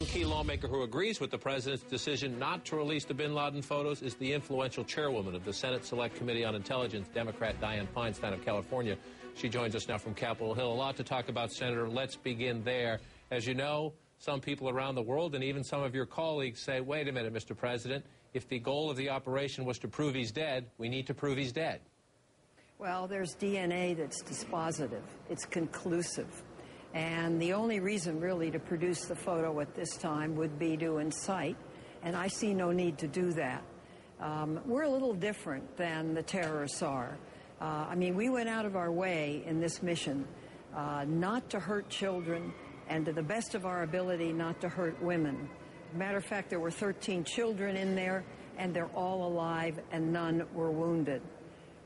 Key lawmaker who agrees with the president's decision not to release the bin Laden photos is the influential chairwoman of the Senate Select Committee on Intelligence, Democrat Dianne Feinstein of California. She joins us now from Capitol Hill. A lot to talk about, Senator. Let's begin there. As you know, some people around the world and even some of your colleagues say, wait a minute, Mr. President, if the goal of the operation was to prove he's dead, we need to prove he's dead. Well, there's DNA that's dispositive. It's conclusive. And the only reason, really, to produce the photo at this time would be to incite, and I see no need to do that. We're a little different than the terrorists are. I mean, we went out of our way in this mission not to hurt children and, to the best of our ability, not to hurt women. Matter of fact, there were 13 children in there, and they're all alive, and none were wounded.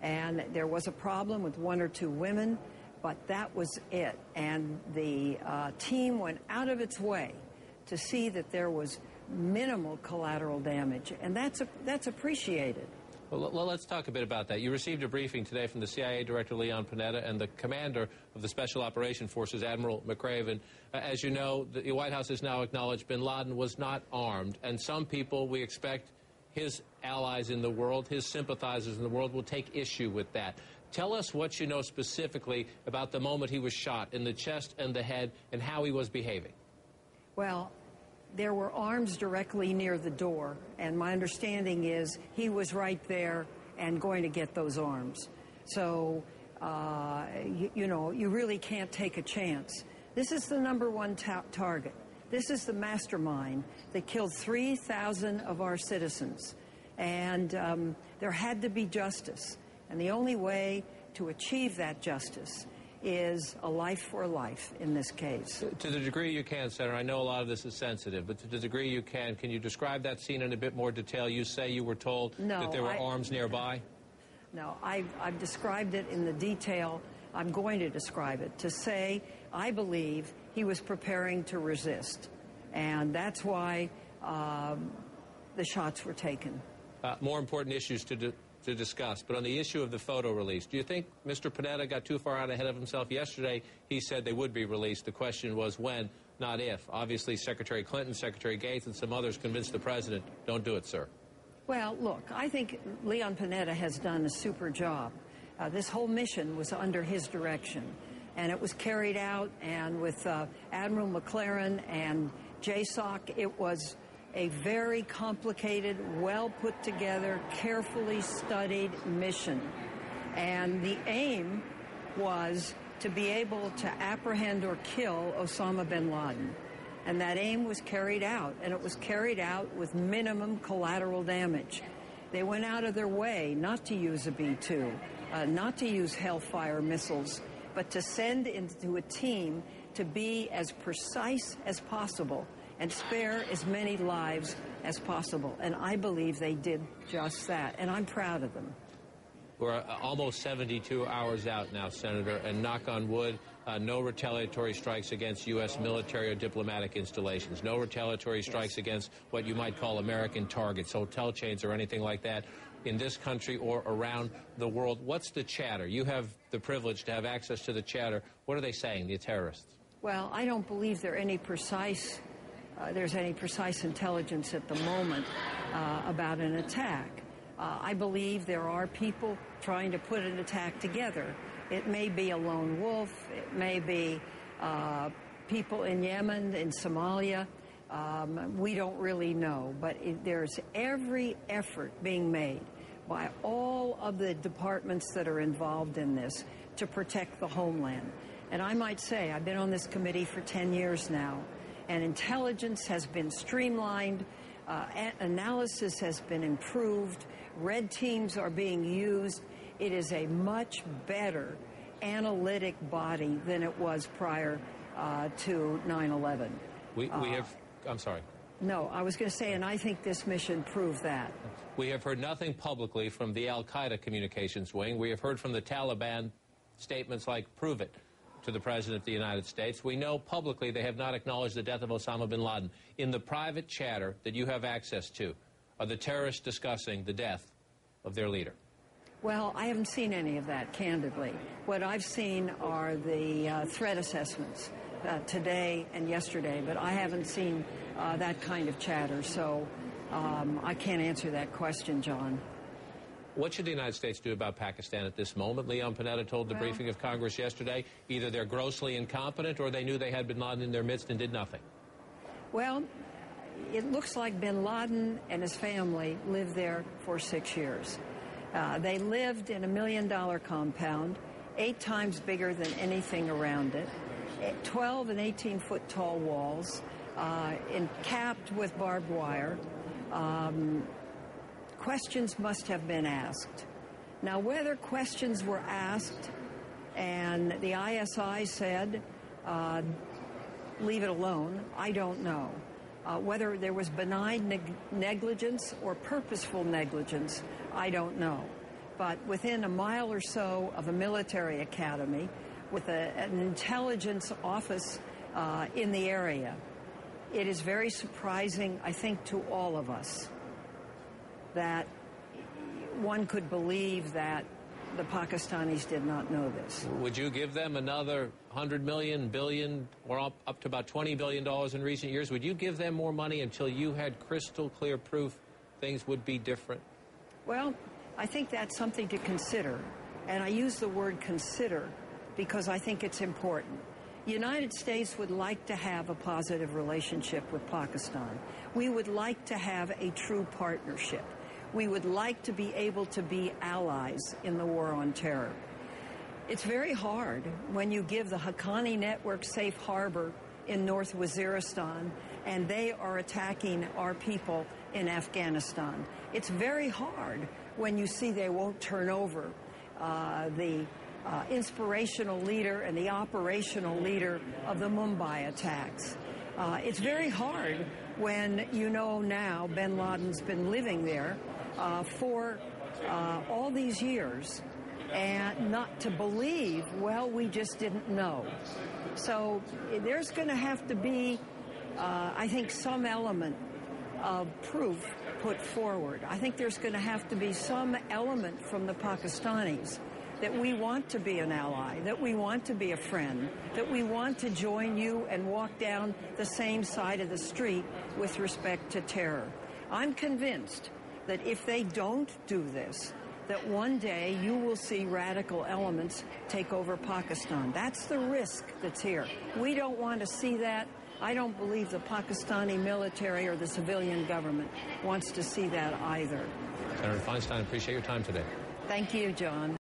And there was a problem with 1 or 2 women, but that was it. And the team went out of its way to see that there was minimal collateral damage, and that's appreciated. Well, let's talk a bit about that. You received a briefing today from the CIA Director Leon Panetta and the commander of the Special Operation Forces, Admiral McRaven. As you know, the White House has now acknowledged bin Laden was not armed, and some people, we expect his allies in the world, his sympathizers in the world, will take issue with that. Tell us what you know specifically about the moment he was shot in the chest and the head and how he was behaving. Well, there were arms directly near the door, and my understanding is he was right there and going to get those arms. So, you know, you really can't take a chance. This is the #1 target. This is the mastermind that killed 3,000 of our citizens. And there had to be justice. And the only way to achieve that justice is a life for life in this case. To the degree you can, Senator, I know a lot of this is sensitive, but to the degree you can you describe that scene in a bit more detail? You say you were told that there were arms nearby? No, I've described it in the detail. I'm going to describe it to say I believe he was preparing to resist. And that's why the shots were taken. More important issues to discuss, but on the issue of the photo release, do you think Mr. Panetta got too far out ahead of himself? Yesterday, he said they would be released. The question was when, not if. Obviously, Secretary Clinton, Secretary Gates, and some others convinced the president, don't do it, sir. Well, look, I think Leon Panetta has done a super job. This whole mission was under his direction, and it was carried out, and with Admiral McLaren and JSOC, it was a very complicated, well-put-together, carefully studied mission. And the aim was to be able to apprehend or kill Usama bin Laden. And that aim was carried out, and it was carried out with minimum collateral damage. They went out of their way not to use a B-2, not to use Hellfire missiles, but to send into a team to be as precise as possible and spare as many lives as possible. And I believe they did just that, and I'm proud of them. We're almost 72 hours out now, Senator, and knock on wood, no retaliatory strikes against U.S. military or diplomatic installations, no retaliatory strikes against what you might call American targets, hotel chains or anything like that in this country or around the world. What's the chatter? You have the privilege to have access to the chatter. What are they saying, the terrorists? Well, I don't believe there's any precise intelligence at the moment about an attack. I believe there are people trying to put an attack together. It may be a lone wolf. It may be people in Yemen, in Somalia. We don't really know. But there's every effort being made by all of the departments that are involved in this to protect the homeland. And I might say, I've been on this committee for 10 years now, and intelligence has been streamlined, analysis has been improved, red teams are being used. It is a much better analytic body than it was prior to 9/11. We have, I'm sorry. No, I was going to say, and I think this mission proved that. We have heard nothing publicly from the al-Qaeda communications wing. We have heard from the Taliban statements like, prove it, to the President of the United States. We know publicly they have not acknowledged the death of Osama bin Laden. In the private chatter that you have access to, are the terrorists discussing the death of their leader? Well, I haven't seen any of that, candidly. What I've seen are the threat assessments today and yesterday, but I haven't seen that kind of chatter. So I can't answer that question, John. What should the United States do about Pakistan at this moment? Leon Panetta told the briefing of Congress yesterday, either they're grossly incompetent or they knew they had bin Laden in their midst and did nothing. Well, it looks like bin Laden and his family lived there for 6 years. They lived in $1 million compound, 8 times bigger than anything around it, 12 and 18-foot tall walls, capped with barbed wire. Questions must have been asked. Now, whether questions were asked and the ISI said, leave it alone, I don't know. Whether there was benign negligence or purposeful negligence, I don't know. But within a mile or so of a military academy, with an intelligence office in the area, it is very surprising, I think, to all of us that one could believe that the Pakistanis did not know this. Would you give them another $100 million, billion, or up to about $20 billion in recent years? Would you give them more money until you had crystal clear proof things would be different? Well, I think that's something to consider. And I use the word consider because I think it's important. The United States would like to have a positive relationship with Pakistan. We would like to have a true partnership. We would like to be able to be allies in the war on terror. It's very hard when you give the Haqqani network safe harbor in North Waziristan and they are attacking our people in Afghanistan. It's very hard when you see they won't turn over the inspirational leader and the operational leader of the Mumbai attacks. It's very hard when you know now bin Laden's been living there for all these years and not to believe, well, we just didn't know. So there's going to have to be, I think, some element of proof put forward. I think there's going to have to be some element from the Pakistanis that we want to be an ally, that we want to be a friend, that we want to join you and walk down the same side of the street with respect to terror. I'm convinced that if they don't do this, that one day you will see radical elements take over Pakistan. That's the risk that's here. We don't want to see that. I don't believe the Pakistani military or the civilian government wants to see that either. Senator Feinstein, appreciate your time today. Thank you, John.